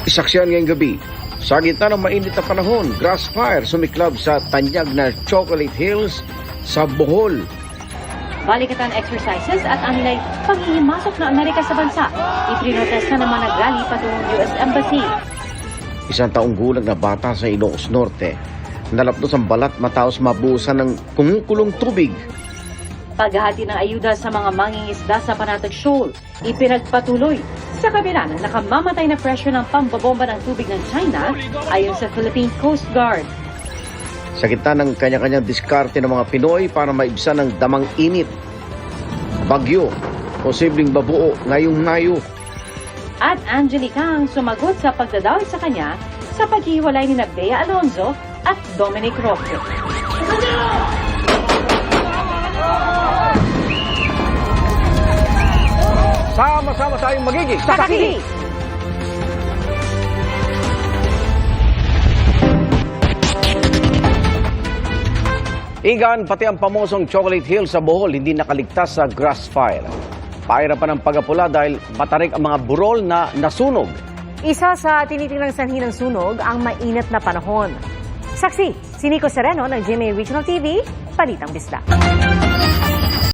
Isaksyan ngayong gabi. Sa gitna ng mainit na panahon, grass fire sumiklab sa tanyag na Chocolate Hills sa Bohol. Balikatan exercises at anilay paghihimasok ng Amerika sa bansa. Iprinotesta naman nag-rally patungong US Embassy. Isang taong gulang na bata sa Ilocos Norte, nalapdos ang balat matapos mabuhusan ng kumukulong tubig. Paghahati ng ayuda sa mga mangingisda sa Panatag Shoal, ipinagpatuloy sa kabila ng nakamamatay na presyo ng pambabomba ng tubig ng China ayon sa Philippine Coast Guard. Sa gitna ng kanya-kanyang diskarte ng mga Pinoy para maibsan ng damang init, bagyo, posibleng babuo ngayong Mayo. At Angelica ang sumagot sa pagdadawit sa kanya sa paghiwalay ni Bea Alonzo at Dominic Roque. Sama-sama tayong magiging Saksi! Igan, pati ang pamosong Chocolate Hill sa Bohol hindi nakaligtas sa grass fire. Pahirapan ang pagapula dahil matarik ang mga burol na nasunog. Isa sa tinitingnan sanhi ng sunog ang mainit na panahon. Saksi, si Nico Sereno ng GMA Regional TV, Balitang Bisda.